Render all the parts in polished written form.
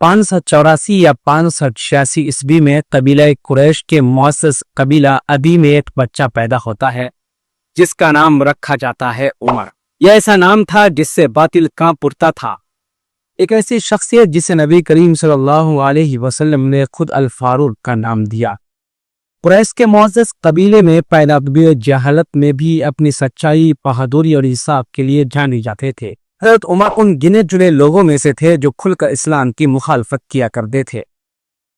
584 या 586 ईस्वी में कबीला कुरैश के मुअस्सिस कबीला अबी में एक बच्चा पैदा होता है जिसका नाम रखा जाता है उमर। यह ऐसा नाम था जिससे बातिल कांप उठता था। एक ऐसी शख्सियत जिसे नबी करीम सल्लल्लाहु अलैहि वसल्लम ने खुद अल फारूक का नाम दिया। कुरैश के मुअज़्ज़ज़ कबीले में पैदा जहालत में भी अपनी सच्चाई, बहादुरी और इंसाफ के लिए जाने जाते थे। हज़रत उमर उन गिने चुने लोगों में से थे जो खुलकर इस्लाम की मुखालफत किया करते थे।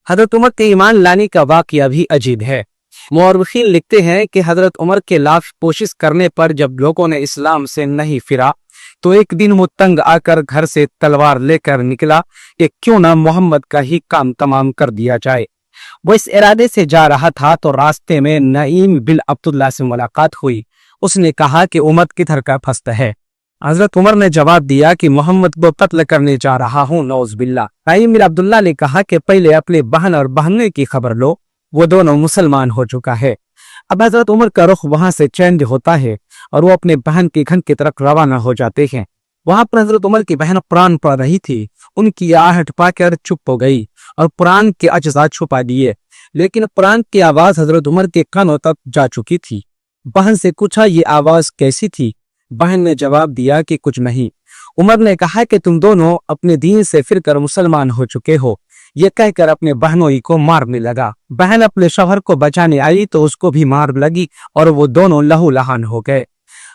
हज़रत उमर के ईमान लाने का वाक़या भी अजीब है। मुअर्रिख़ीन लिखते हैं कि हज़रत उमर के लाख कोशिश करने पर जब लोगों ने इस्लाम से नहीं फिरा तो एक दिन वो तंग आकर घर से तलवार लेकर निकला कि क्यों ना मोहम्मद का ही काम तमाम कर दिया जाए। वो इस इरादे से जा रहा था तो रास्ते में नईम बिन अब्दुल्लाह से मुलाकात हुई। उसने कहा कि उमर किधर का फस्त है। हजरत उमर ने जवाब दिया कि मोहम्मद को कत्ल करने जा रहा हूँ, नौज बिल्ला। नईम बिन अब्दुल्लाह ने कहा कि पहले अपने बहन और बहनों की खबर लो, वो दोनों मुसलमान हो चुका है। अब हजरत उमर का रुख वहां से चेंज होता है और वो अपने बहन के घर की तरफ रवाना हो जाते हैं। वहां पर हजरत उमर की बहन कुरान पढ़ रही थी। उनकी आहट पाकर चुप हो गई और कुरान के अज्जा छुपा दिए, लेकिन कुरान की आवाज हजरत उमर के कानों तक जा चुकी थी। बहन से पूछा, ये आवाज कैसी थी? बहन ने जवाब दिया कि कुछ नहीं। उमर ने कहा कि तुम दोनों अपने दीन से फिरकर मुसलमान हो चुके हो। ये कहकर अपने बहनों को मारने लगा। बहन अपने शौहर को बचाने आई तो उसको भी मार लगी और वो दोनों लहू लहान हो गए।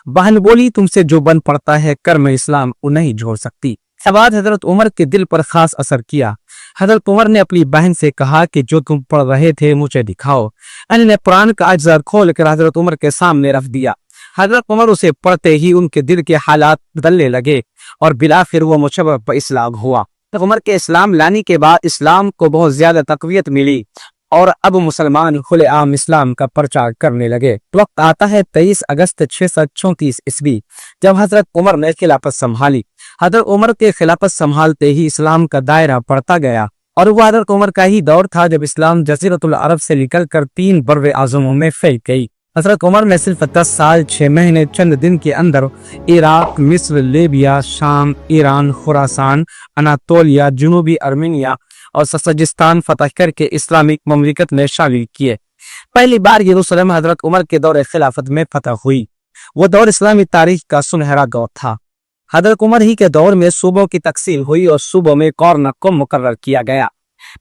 बहन बोली, तुमसे जो बन पड़ता है कर मैं इस्लाम नहीं छोड़ सकती। बात हजरत उमर के दिल पर खास असर किया। हजरत उमर ने अपनी बहन से कहा कि जो तुम पढ़ रहे थे मुझे दिखाओ। ने कुरान का अज्जा खोल कर हजरत उमर के सामने रख दिया। हजरत उमर उसे पढ़ते ही उनके दिल के हालात बदलने लगे और बिलाखिर वो मुशर्रफ पर इस्लाम हुआ। उमर के इस्लाम लाने के बाद इस्लाम को बहुत ज्यादा तकवीत मिली और अब मुसलमान खुलेआम इस्लाम का प्रचार करने लगे। वक्त आता है 23 अगस्त 634 ईस्वी, जब हजरत उमर ने खिलाफत संभाली। हजरत उमर के खिलाफत संभालते ही इस्लाम का दायरा बढ़ता गया और वह हजरत उमर का ही दौर था जब इस्लाम जज़ीरतुल अरब से निकलकर 3 बर्रे आज़मों में फैल गई। हजरत उमर ने सिर्फ 10 साल 6 महीने चंद दिन के अंदर इराक, मिस्र, लीबिया, शाम, ईरान, खुरासान, अनातोलिया, जुनूबी अर्मेनिया और सज्जिस्तान फतह करके इस्लामिक ममलिकत में शामिल किए। पहली बार यरूशलेम हजरत उमर के दौर खिलाफत में फतह हुई। वो दौर इस्लामी तारीख का सुनहरा दौर था। हजरत उमर ही के दौर में सूबों की तकसीम हुई और सूबों में गवर्नर को मुकर्रर किया गया।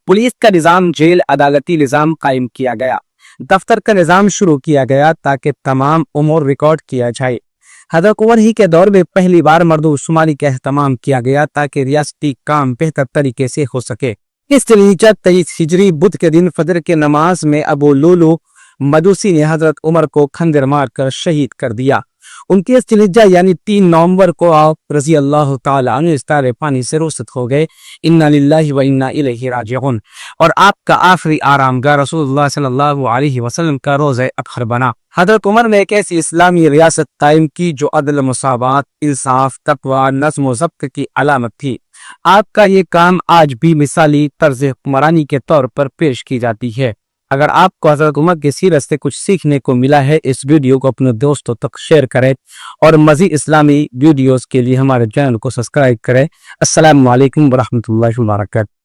पुलिस का निजाम, जेल, अदालती निजाम कायम किया गया। दफ्तर का निजाम शुरू किया गया ताकि तमाम उमूर रिकॉर्ड किया जाए। हजरत उमर ही के दौर में पहली बार मर्दूशुमारी का एहतमाम किया गया ताकि रियासती काम बेहतर तरीके से हो सके। इस 23 हिजरी बुध के दिन फजर के नमाज में अबू लुलू मदूसी ने हजरत उमर को खंजर मारकर शहीद कर दिया। 29 जिल्हिज्जा यानी 3 नवंबर को आप रजी अल्लाह ताला अन्हु इस तारे पानी से रुखसत हो गए। इन्ना लिल्लाहि व इन्ना इलैहि राजिऊन। और आपका आखिरी आरामगाह रसूलुल्लाह सल्लल्लाहु अलैहि वसल्लम का रोज़ा अतहर बना। हजरत उमर ने एक ऐसी इस्लामी रियासत कायम की जो अदल, मुसावात, इंसाफ, तकवा, नज़्म व ज़ब्त की अलामत थी। आपका ये काम आज भी मिसाली तर्ज हुक्मरानी के तौर पर पेश की जाती है। अगर आपको हजरत उमर की सीरत से कुछ सीखने को मिला है, इस वीडियो को अपने दोस्तों तक शेयर करें और मज़ीद इस्लामी वीडियोस के लिए हमारे चैनल को सब्सक्राइब करें। अस्सलामु अलैकुम व रहमतुल्लाहि व बरकातहू।